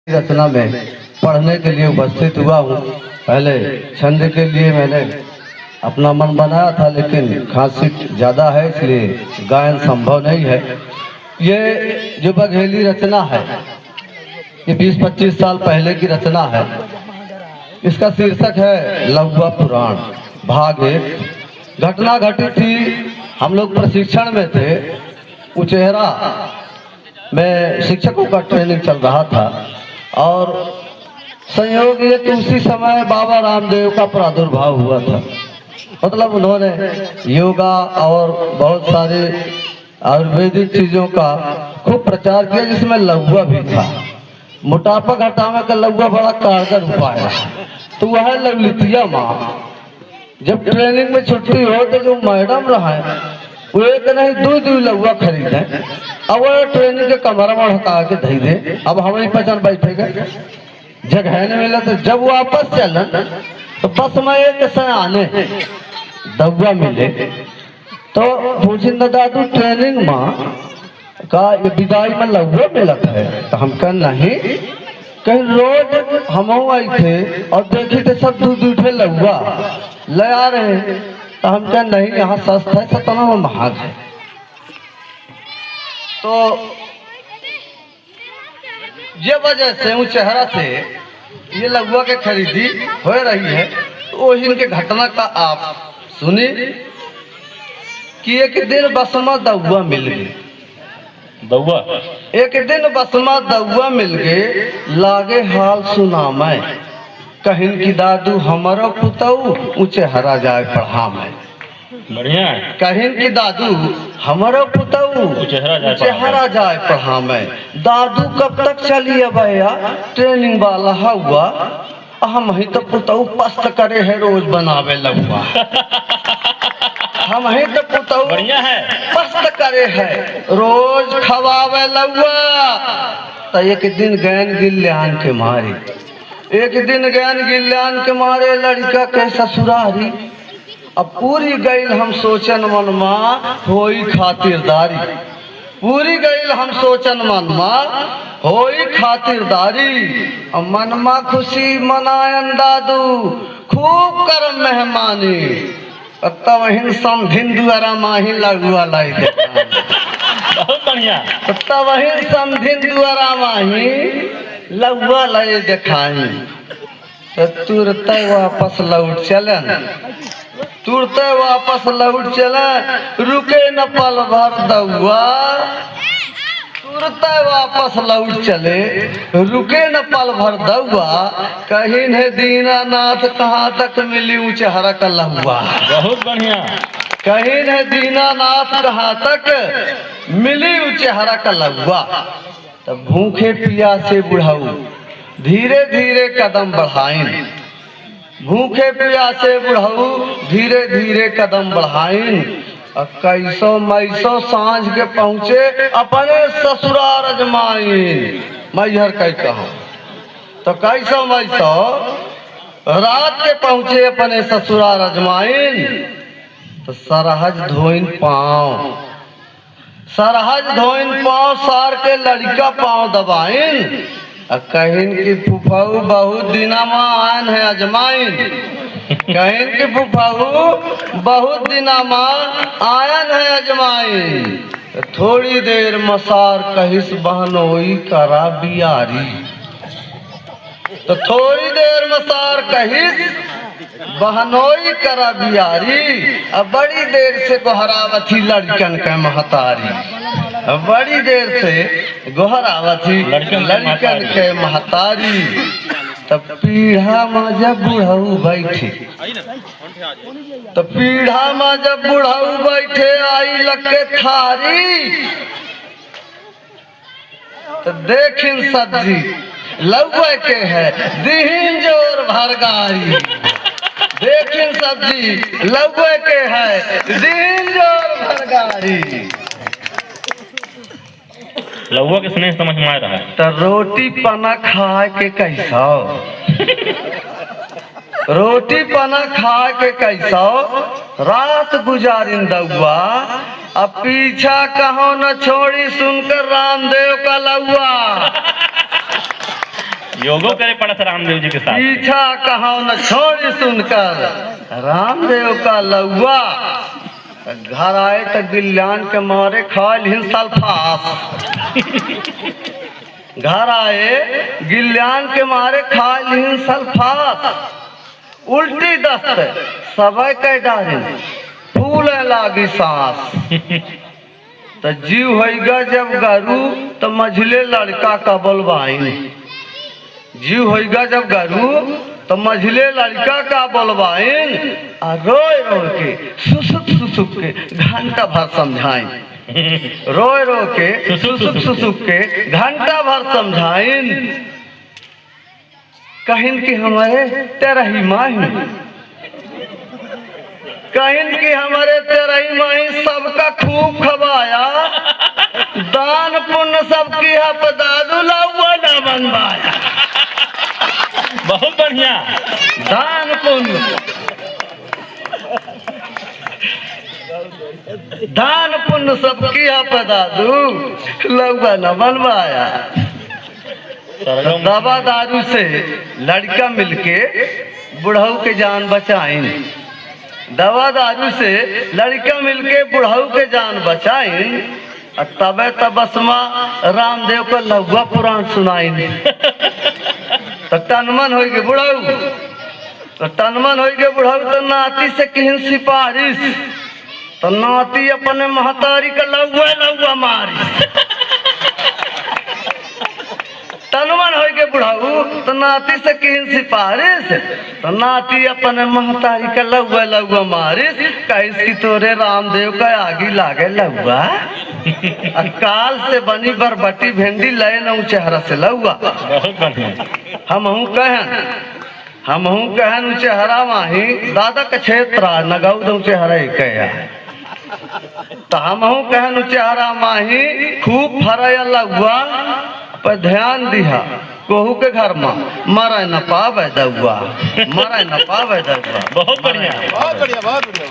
रचना में पढ़ने के लिए उपस्थित हुआ हूँ। पहले छंद के लिए मैंने अपना मन बनाया था, लेकिन खांसी ज़्यादा है इसलिए गायन संभव नहीं है। ये जो बघेली रचना है ये 20-25 साल पहले की रचना है। इसका शीर्षक है लौवा पुराण भाग 1। घटना घटी थी, हम लोग प्रशिक्षण में थे। उचेहरा में शिक्षकों का ट्रेनिंग चल रहा था और संयोग ये कि उसी समय बाबा रामदेव का प्रादुर्भाव हुआ था। मतलब उन्होंने योगा और बहुत सारे आयुर्वेदिक चीज़ों का खूब प्रचार किया, जिसमें लौवा भी था। मोटापा घटाने का लौवा बड़ा कारगर उपाय है। तो वह ललितिया माँ जब ट्रेनिंग में छुट्टी हो तो जो मैडम रहा वो एक नहीं दो लौवा खरीदे। अब वो ट्रेनिंग के कमरा में हटा के धई दे। अब हम ही पहचान बैठेगा, जगह नहीं मिला। तो जब वापस चलन तो बस में एक आने दवा मिले तो पूछी न दादू ट्रेनिंग माँ का विदाई में लौवा मिलत है। तो हम कह नहीं, कहीं रोज हम आई थे और देखी थे सब दूध लौवा ले आ रहे। तो हम कह नहीं, यहाँ सस्ता है, सतना में महंग है। तो ये वजह से उस चेहरा से ये लौवा के खरीदी हो रही है। तो इनके घटना का आप सुनी कि एक दिन बसमा दौवा मिल गई। दौवा एक दिन बसमा दौवा मिल गए, लागे हाल सुना मैं। कहिन की दादू हमारा पुतऊ ऊंचे हरा जाए पढ़ा मैं। बढ़िया है। कहिन की दादू हमारा पुतऊ चेहरा जाए पढ़ा मैं। दादू कब तक चली है भैया ट्रेनिंग वाला हुआ। हम ही तो पुतऊ पस्त करे है रोज बनावे लौवा। हम ही तो पुतऊ बढ़िया है पस्त करे है रोज खवावे लौवा। तो एक दिन गैन गिल्यान के मारे, एक दिन गैन गिल्यान के मारे लड़का के ससुरारी। अब पूरी गईल हम सोचन मन माँ होई खातिरदारी। पूरी गईल हम सोचन मन माँ होई खातिरदारी। अब मन माँ खुशी मनायन दादू खूब करम मेहमानी। तब वहीं समधिन दुआरा माही लघुआ लाई दे। बहुत बढ़िया। तब वहीं समधिन दुआरा माही लघुआ लाई दिखाई। तो तुरंत वापस लौट चलन, तुरंत वापस लौट चले, रुके न पल भर दौआ। तुरंत वापस लौट चले, रुके न पल भर दौआ। कहीं है दीनानाथ कहाँ तक मिली ऊंचे हरा का लहुआ। बहुत बढ़िया। कहीं है दीनानाथ कहाँ तक मिली ऊंचे हरा का लहुआ। तब भूखे प्यासे बुढ़ाऊ धीरे धीरे कदम बढ़ाइन। भूखे प्यासे बुढ़ऊ धीरे धीरे कदम बढ़ाइन। कैसो मैसो सांझ के पहुँचे अपने ससुराल अजमाइन। मैहर कह कहा तो कैसो मैसो रात के पहुँचे अपने ससुराल अजमाइन। तो सरहज धोइन पाँव, सरहज धोइन पाँव सार के लड़का पाँव दबाइन। कहिन की फुफाऊ बहुत दिना माँ आन है अजमाइन। कहिन की फुफाऊ बहुत दिना माँ आयन है अजमाइन। थोड़ी देर मसार कहिस बहनोई करा बियारी। तो थोड़ी देर मसार कहिस बहनोई करा बियारी। अब बड़ी देर से गोहरावथी लड़कन के महतारी। बड़ी देर से गोहरावथी लड़कन के महतारी। तब पीढ़ा में जब बुढ़ऊ बैठे, तो पीढ़ा में जब बुढ़ऊ बैठे आई लगे थारी। तो देखिन सब्जी लौवे के है दीहिन जोर भरगारी। देखिन सब्जी लौवे के है दीहिन जोर भरगारी। लौवा के स्नेह समझ में आ रहा है। तो रोटी पना खा के कैसा रोटी पना खा के कैसा रात गुजारिन दौआ। अब पीछा कहो न छोड़ी सुनकर रामदेव का लौआ। योगो करे पड़ा था रामदेव जी के साथ। पीछा कहाँ न छोड़ी सुनकर रामदेव का लौवा घर आए तो गिल्यान के मारे खाल हिंसल फास। घर आए गिल्यान के मारे खाल हिंसल फास। उल्टी दस्त सबे कह डारे फूल लागी सांस। तो जीव होगा जब गरू तो मझले लड़का का बोलवाइन। जीव होगा जब गरू तो मझले लड़का का बोलवाइन। और रोए रोए के सुसुक सुसुक के घंटा भर समझाइन। रोए रो के सुसुक सुसुक के घंटा भर समझाइन। कहिन कि हमारे तेरा ही माही, कहिन कि हमारे तेरा ही माही सबका खूब खवाया। दान पुण्य सबकी हप दादू लौवा न बनवाया। बहुत बढ़िया। दान पुण्य दान पुण्य सबकी हप दादू लौवा न बनवाया। दवा दारू से लड़का मिलके बुढ़ऊ के जान बचाइन। दवा दारू से लड़का मिलके बुढ़ऊ के जान बचाइन। तबे तबसमा रामदेव को लौवा पुराण सुनाइन। तो तनमन हो गए बुढ़ऊ, तो तनमन हो गए बुढ़ऊ तो नाती से कहीं सिफारिश। तो नाती अपने महतारी का लौवा लौवा मारी। तनमन हो गए बुढ़ाऊ तो नाती से कहीं सिफारिश। तो नाती अपने महतारी का लौवा लौवा मारिस। कैसी तोरे रामदेव का आगी लागे लौवा। काल से बनी बरबटी भेंडी लय न चेहरा से लौवा। बहुत बढ़िया। हमहू कहन चेहरा माही दादा का क्षेत्र नगौ दो चेहरा कया। तो हमहू कहन चेहरा माही खूब फरय लौवा। पर ध्यान दिहा कोहू के घर में मरे न पावे दौआ, मरे न पावे दौआ। बहुत बढ़िया। बहुत बढ़िया बहुत बढ़िया।